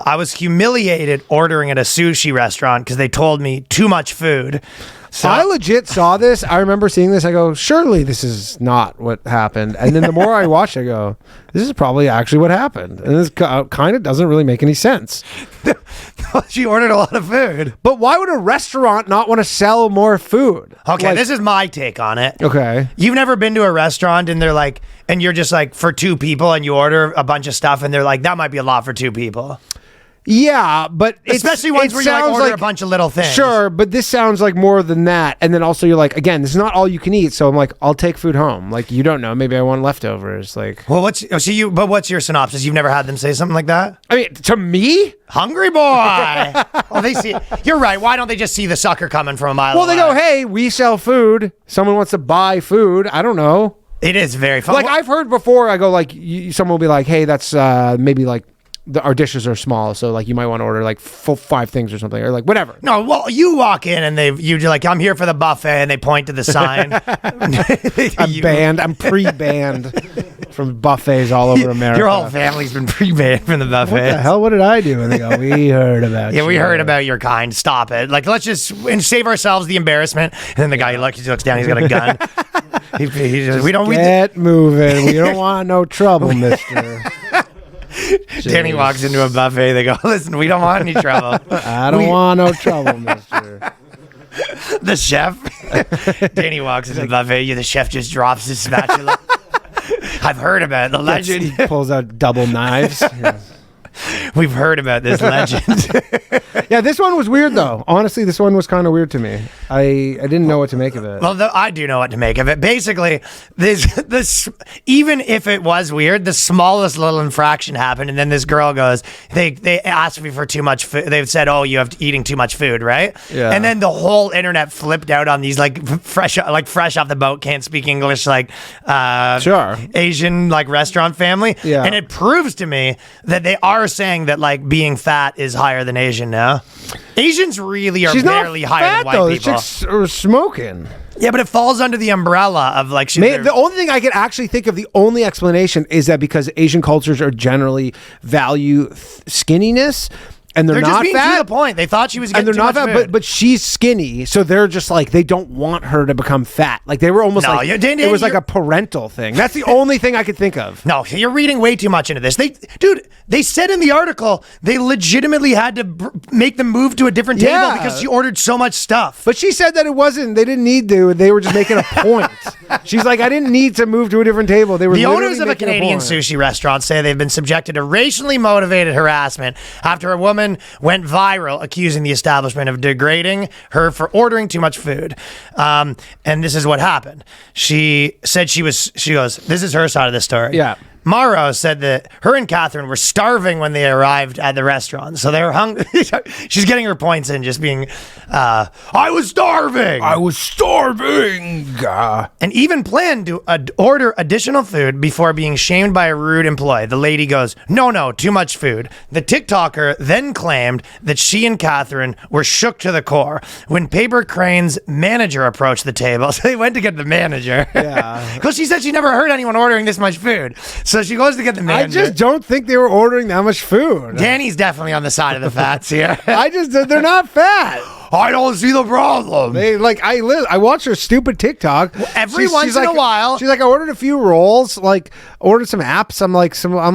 I was humiliated ordering at a sushi restaurant because they told me too much food. So I legit saw this. I remember seeing this. I go, surely this is not what happened. And then the more I watch, I go, this is probably actually what happened. And this kind of doesn't really make any sense. She ordered a lot of food. But why would a restaurant not want to sell more food? Okay, this is my take on it. Okay. You've never been to a restaurant and they're like, and you're just like for 2 people and you order a bunch of stuff and they're like, that might be a lot for 2 people. Yeah, but especially ones where you like order a bunch of little things. Sure, but this sounds like more than that. And then also you're like, again, this is not all you can eat. So I'm like, I'll take food home. Like, you don't know. Maybe I want leftovers. Like, well, what's your synopsis? You've never had them say something like that? I mean, to me, hungry boy. Well, they see. You're right. Why don't they just see the sucker coming from a mile away? Well, they go, hey, we sell food. Someone wants to buy food. I don't know. It is very fun. Like I've heard before. I go like, someone will be like, hey, that's maybe like. Our dishes are small, so like you might want to order like 5 things or something, or like whatever. No, well, you walk in and you're like, I'm here for the buffet, and they point to the sign. I'm pre-banned from buffets all over America. Your whole family's been pre-banned from the buffet. What the hell? What did I do? And they go, we heard about you. Yeah, we heard about your kind. Stop it. Like, let's just save ourselves the embarrassment. And then the guy looks down, he's got a gun. he just, we don't get moving. We don't want no trouble, mister. Danny walks into a buffet. They go, listen, we don't want any trouble. I don't want no trouble, mister. The chef. Danny walks into the buffet. The chef just drops his spatula. I've heard about it. The legend. He pulls out double knives. Yeah. We've heard about this legend. Yeah, this one was weird, though. Honestly, this one was kind of weird to me. I didn't know what to make of it. Well, I do know what to make of it. Basically, this even if it was weird, the smallest little infraction happened, and then this girl goes, they asked me for too much food. They've said, oh, you have eating too much food, right? Yeah. And then the whole internet flipped out on these like fresh off the boat, can't speak English, like sure, Asian like restaurant family. Yeah. And it proves to me that they are saying that like being fat is higher than Asian now. Asians really are barely higher than white though. people. The chicks are smoking. Yeah, but it falls under the umbrella of like... The only thing I can actually think of, the only explanation is that because Asian cultures are generally value skinniness, and they're not just being fat. To the point. They thought she was getting and they're too not much fat, food. but she's skinny, so they're just like, they don't want her to become fat. Like they were almost it was like a parental thing. That's the only thing I could think of. No, you're reading way too much into this. They said in the article they legitimately had to make them move to a different table because she ordered so much stuff. But she said that it wasn't. They didn't need to. They were just making a point. She's like, I didn't need to move to a different table. They were. The owners of a Canadian sushi restaurant say they've been subjected to racially motivated harassment after a woman went viral accusing the establishment of degrading her for ordering too much food. And this is what happened. She said she goes, this is her side of the story. Yeah. Maro said that her and Catherine were starving when they arrived at the restaurant. So they were hungry. She's getting her points in just being, I was starving. And even planned to order additional food before being shamed by a rude employee. The lady goes, no, too much food. The TikToker then claimed that she and Catherine were shook to the core when Paper Crane's manager approached the table. So they went to get the manager. Yeah. Because she said she never heard anyone ordering this much food. So she goes to get the manager. I just don't think they were ordering that much food. Danny's definitely on the side of the fats here. They're not fat. I don't see the problem. I watch her stupid TikTok. Well, every once in a while. She's like, I ordered a few rolls, like ordered some apps. I'm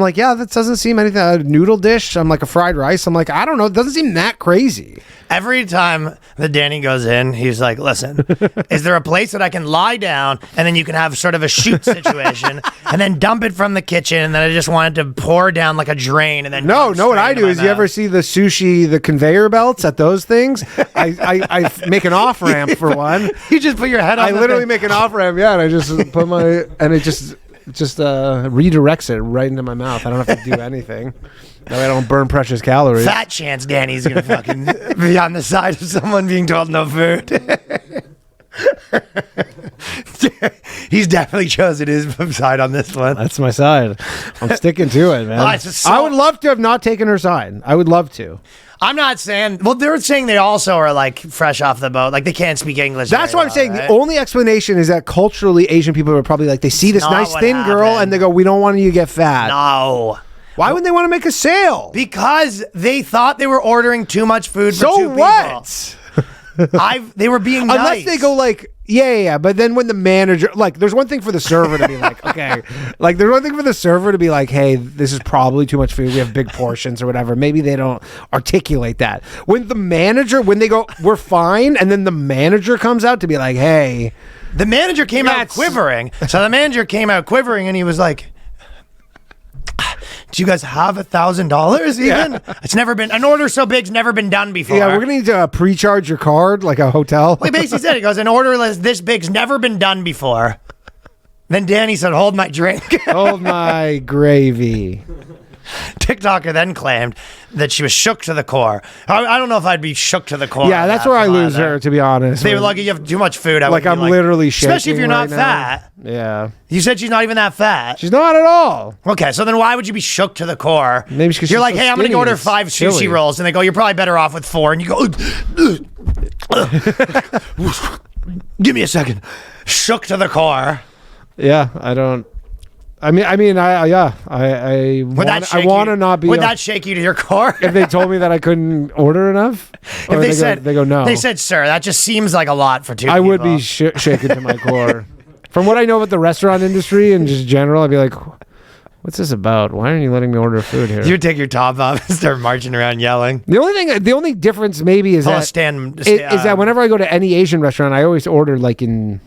like, yeah, that doesn't seem anything. A noodle dish. I'm like a fried rice. I'm like, I don't know. It doesn't seem that crazy. Every time that Danny goes in, he's like, listen, is there a place that I can lie down and then you can have sort of a shoot situation and then dump it from the kitchen and then I just wanted to pour down like a drain and then what I do is you ever see the sushi, the conveyor belts at those things? I make an off ramp for one. You just put your head on I literally make an off ramp, and I just put and it just redirects it right into my mouth. I don't have to do anything. That way I don't burn precious calories. Fat chance Danny's gonna fucking be on the side of someone being told no food. He's definitely chosen his side on this one. That's my side. I'm sticking to it, man. I would love to have not taken her side. I would love to. I'm not saying... Well, they're saying they also are, like, fresh off the boat. Like, they can't speak English. That's what I'm saying. Right? The only explanation is that culturally, Asian people are probably like, they see this nice thin girl and they go, we don't want you to get fat. No. Why would they want to make a sale? Because they thought they were ordering too much food for So two what? people. They were being nice. Unless they go like, yeah. But then when the manager, like, there's one thing for the server to be like, okay, like, there's one thing for the server to be like, hey, this is probably too much food. We have big portions or whatever. Maybe they don't articulate that. When they go, we're fine, and then the manager comes out to be like, hey. The manager came out quivering. So the manager came out quivering, and he was like, do you guys have $1,000 even? Yeah. It's never been, an order so big's never been done before. Yeah, we're going to need to pre-charge your card like a hotel. Well, he basically said, he goes, an order this big's never been done before. Then Danny said, hold my drink. Hold my gravy. TikToker then claimed that she was shook to the core. I don't know if I'd be shook to the core. Yeah, that's where I lose her, to be honest. They were like, you have too much food. Like, I'm literally shaking. Especially if you're not fat. Yeah. You said she's not even that fat. She's not at all. Okay, so then why would you be shook to the core? Maybe because you're like, hey, I'm going to order 5 sushi rolls. And they go, you're probably better off with 4. And you go, give me a second. Shook to the core. Yeah, I don't. I want to not be. Would that shake you to your core? If they told me that I couldn't order enough? If they go, no. They said, sir, that just seems like a lot for 2 people. I would be shaken to my core. From what I know about the restaurant industry and just general, I'd be like, what's this about? Why aren't you letting me order food here? You would take your top off and start marching around yelling. The only difference maybe is that whenever I go to any Asian restaurant, I always order I don't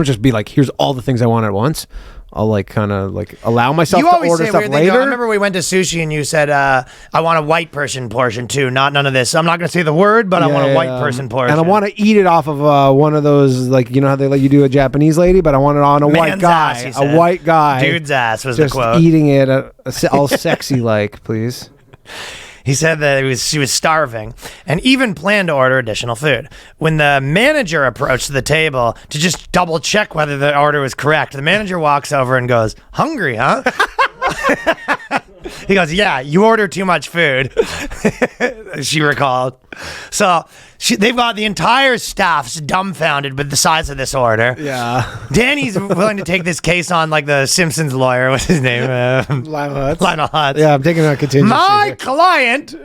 just be like, here's all the things I want at once. I'll like kind of like allow myself to order stuff later. I remember we went to sushi and you said, I want a white person portion too, not none of this. I'm not going to say the word, but I want a white person portion. And I want to eat it off of one of those, like, you know how they let you do a Japanese lady, but I want it on a white guy. A white guy. Dude's ass was the quote. Just eating it all sexy like, please. He said that she was starving and even planned to order additional food. When the manager approached the table to just double check whether the order was correct, the manager walks over and goes, hungry, huh? He goes, yeah, you ordered too much food, she recalled. So they've got the entire staff's dumbfounded with the size of this order. Yeah. Danny's willing to take this case on like the Simpsons lawyer. What's his name? Lionel Hutz. Yeah, I'm taking a contingency. My client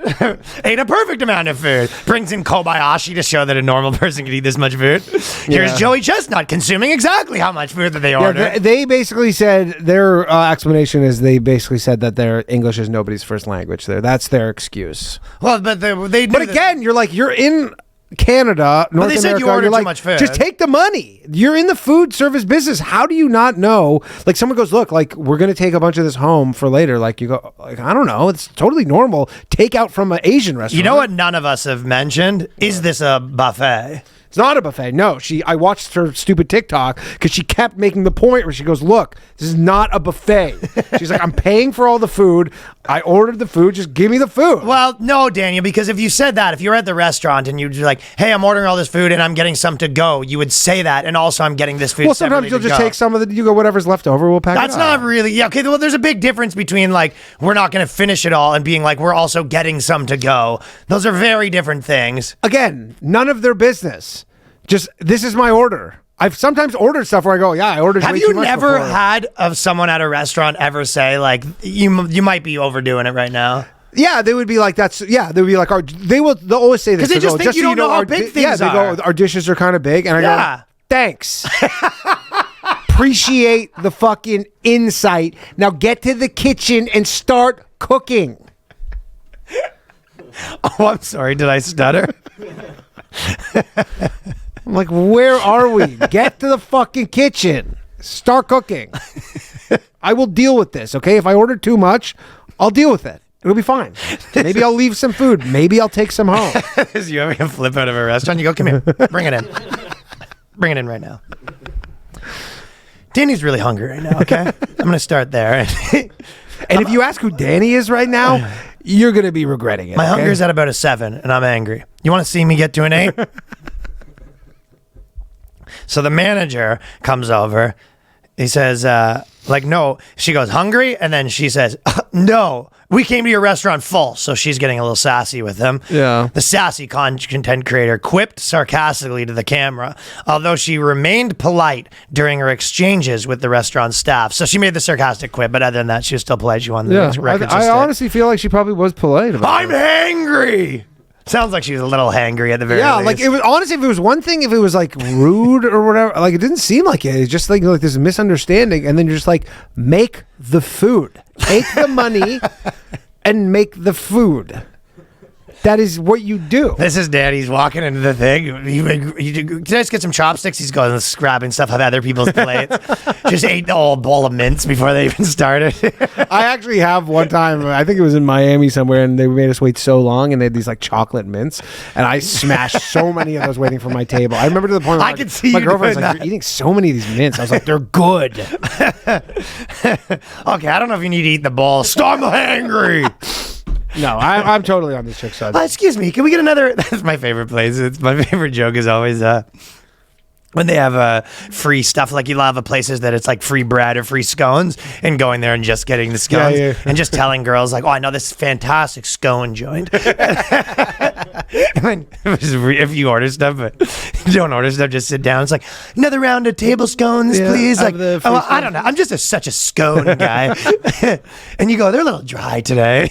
ate a perfect amount of food. Brings in Kobayashi to show that a normal person could eat this much food. Here's Joey Chestnut consuming exactly how much food that they ordered. They basically said, their explanation is they basically said that their English is nobody's first language there. That's their excuse. Well, but they But again, you're like, you're in Canada, North America. Said you ordered too much food. Just take the money. You're in the food service business. How do you not know? Like, someone goes, look, like, we're going to take a bunch of this home for later. Like, you go, like, I don't know. It's totally normal. Take out from an Asian restaurant. You know what none of us have mentioned? Is this a buffet? It's not a buffet. No, I watched her stupid TikTok because she kept making the point where she goes, look, this is not a buffet. She's like, I'm paying for all the food. I ordered the food. Just give me the food. Well, no, Daniel, because if you said that, if you're at the restaurant and you're like, hey, I'm ordering all this food and I'm getting some to go, you would say that. And also I'm getting this food. Well, sometimes you'll just take some of you go, whatever's left over, we'll pack it up. That's not really, yeah. Okay, well, there's a big difference between like, we're not going to finish it all and being like, we're also getting some to go. Those are very different things. Again, none of their business. Just, this is my order. I've sometimes ordered stuff where I go, yeah, I ordered way too much. Have you never before. had of someone at a restaurant ever say like, you might be overdoing it right now? Yeah, they would be like, they'll be like, they'll always say this. Because they just think you don't know how big things are. Yeah, they go, our dishes are kind of big. And I go, thanks. Appreciate the fucking insight. Now get to the kitchen and start cooking. Oh, I'm sorry. Did I stutter? I'm like, where are we? Get to the fucking kitchen. Start cooking. I will deal with this, okay? If I order too much, I'll deal with it. It'll be fine. Maybe I'll leave some food. Maybe I'll take some home. Is you ever flip out of a restaurant? You go, come here. Bring it in. Bring it in right now. Danny's really hungry right now, okay? I'm going to start there. And if you ask who Danny is right now, you're going to be regretting it. My hunger's at about a 7, and I'm angry. You want to see me get to an 8? So the manager comes over, he says, like, no. She goes, hungry? And then she says, no. We came to your restaurant full. So she's getting a little sassy with him. Yeah. The sassy content creator quipped sarcastically to the camera, although she remained polite during her exchanges with the restaurant staff. So she made the sarcastic quip, but other than that, she was still polite. She won the record. I honestly feel like she probably was polite about I'm hangry. Sounds like she was a little hangry at the very least. Like it was honestly, if it was one thing, if it was like rude or whatever, like it didn't seem like it. It's just like there's a misunderstanding, and then you're just like, make the food, take the money, and make the food. That is what you do. This is Danny's walking into the thing. Can I just get some chopsticks? He's going and grabbing stuff off other people's plates. Just ate the whole bowl of mints before they even started. I actually have one time, I think it was in Miami somewhere, and they made us wait so long, and they had these like chocolate mints, and I smashed so many of those waiting for my table. I remember to the point where I could see my you girlfriend was doing like, that. you're eating so many of these mints. I was like, they're good. Okay, I don't know if you need to eat the ball. Stop, I'm hangry. No, I'm totally on this chick's side. Excuse me, can we get another? That's my favorite place. It's my favorite joke is always when they have free stuff, like you love places that it's like free bread or free scones, and going there and just getting the scones and just telling girls like, oh, I know this fantastic scone joint. And if you order stuff, but you don't order stuff, just sit down. It's like, another round of table scones, please. Like, I don't know. I'm just such a scone guy. And you go, they're a little dry today.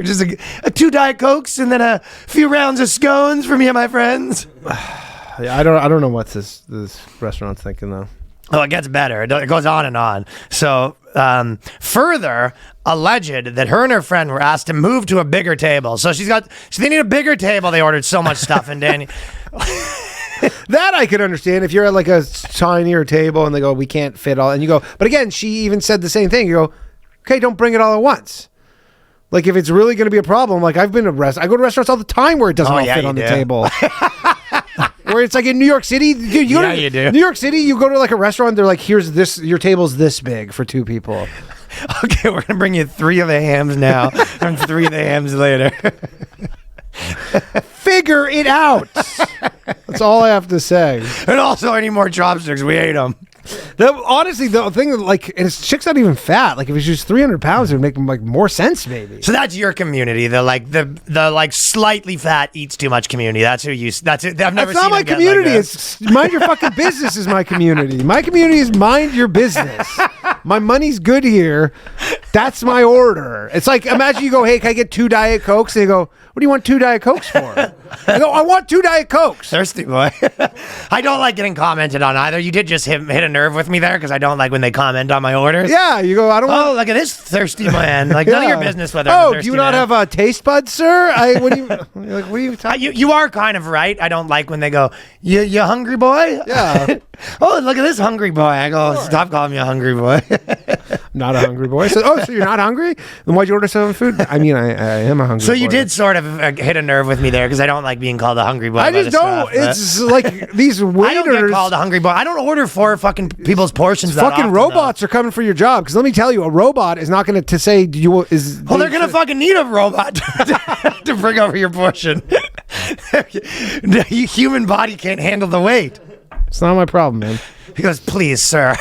Just a 2 Diet Cokes and then a few rounds of scones for me and my friends. Yeah, I don't know what this restaurant's thinking though. Oh, it gets better. It goes on and on. So, further alleged that her and her friend were asked to move to a bigger table. So they need a bigger table. They ordered so much stuff, and Danny. That I could understand if you're at like a tinier table and they go, we can't fit all, and you go. But again, she even said the same thing. You go, okay, don't bring it all at once. Like if it's really going to be a problem, like I go to restaurants all the time where it doesn't all fit on the table. Where it's like in New York City, you do. New York City, you go to like a restaurant, they're like, here's this, your table's this big for 2 people. Okay, we're gonna bring you 3 of the hams now and 3 of the hams later. Figure it out. That's all I have to say. And also, any more chopsticks? We ate them. Honestly, the thing, like, and his chick's not even fat. Like, if it's just 300 pounds, it would make like more sense, maybe. So that's your community. The slightly fat eats too much community. That's who you. That's it. I've never. That's not my community. It's mind your fucking business. Is my community. My community is mind your business. My money's good here. That's my order. It's like, imagine you go, hey, can I get 2 Diet Cokes? And they go, what do you want 2 Diet Cokes for? I go, I want 2 Diet Cokes. Thirsty boy. I don't like getting commented on either. You did just hit a nerve with me there because I don't like when they comment on my orders. Yeah, you go, I don't want. Oh, look at this thirsty man. Like, none of your business whether I'm a Oh, thirsty do you not man. have a taste buds, sir? What are you talking You are kind of right. I don't like when they go, you hungry boy? Yeah. Oh, look at this hungry boy. I go, stop calling me a hungry boy. Not a hungry boy. So you're not hungry? Then why'd you order some food? I mean, I am a hungry boy. So you did sort of hit a nerve with me there because I don't like being called a hungry boy. I just don't. It's like these waiters. I don't get called a hungry boy. I don't order 4 fucking people's portions. Fucking robots are coming for your job. Because let me tell you, a robot is not going to say Well, they're going to fucking need a robot to bring over your portion. The human body can't handle the weight. It's not my problem, man. He goes, please, sir.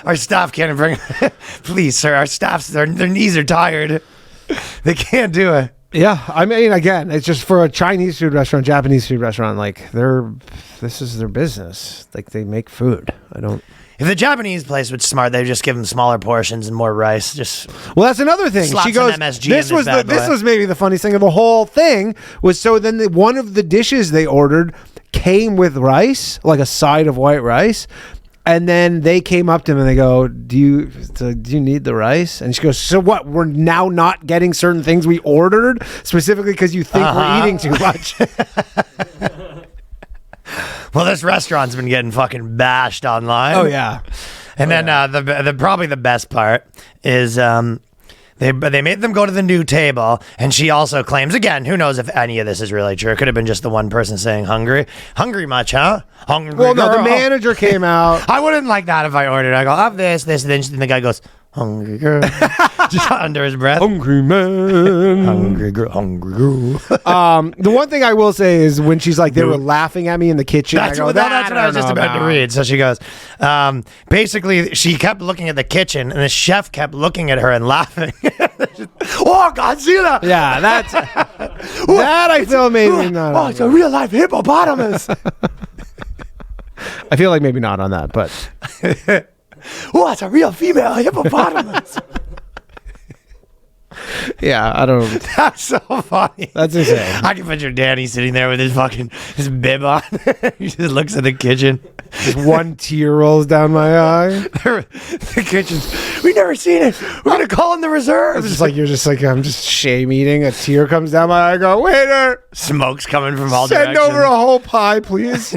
Our staff can't bring. Please, sir. Our staff's their knees are tired. They can't do it. Yeah, I mean, again, it's just for a Chinese food restaurant, Japanese food restaurant. Like this is their business. Like they make food. If the Japanese place was smart, they'd just give them smaller portions and more rice. Well, that's another thing. Slap She goes, some MSG this in was this bad this boy." was maybe the funniest thing of the whole thing was so then one of the dishes they ordered came with rice, like a side of white rice. And then they came up to him and they go, do you need the rice? And she goes, so what? We're now not getting certain things we ordered specifically because you think we're eating too much. Well, this restaurant's been getting fucking bashed online. Oh yeah. And then the probably the best part is they made them go to the new table, and she also claims again. Who knows if any of this is really true? It could have been just the one person saying hungry. Hungry much, huh? Hungry. Well, no, the girl. manager came out. I wouldn't like that if I ordered. I go, have this, and then the guy goes, hungry girl. Just under his breath. Hungry man. Hungry girl. The one thing I will say is when she's like, they were laughing at me in the kitchen. That's what I was just about to read. So she goes, basically, she kept looking at the kitchen, and the chef kept looking at her and laughing. Oh, Godzilla! Yeah, that's that I feel maybe not. Oh, it's a real life hippopotamus. I feel like maybe not on that, but Oh, it's a real female hippopotamus. yeah, I don't. That's so funny. That's insane. I can picture Danny sitting there with his bib on. He just looks at the kitchen. Just one tear rolls down my eye. The kitchen's. We never seen it. We're gonna call in the reserves. It's just like you're just like I'm just shame eating. A tear comes down my eye. I go, waiter, Smoke's coming from all send directions. over a whole pie, please.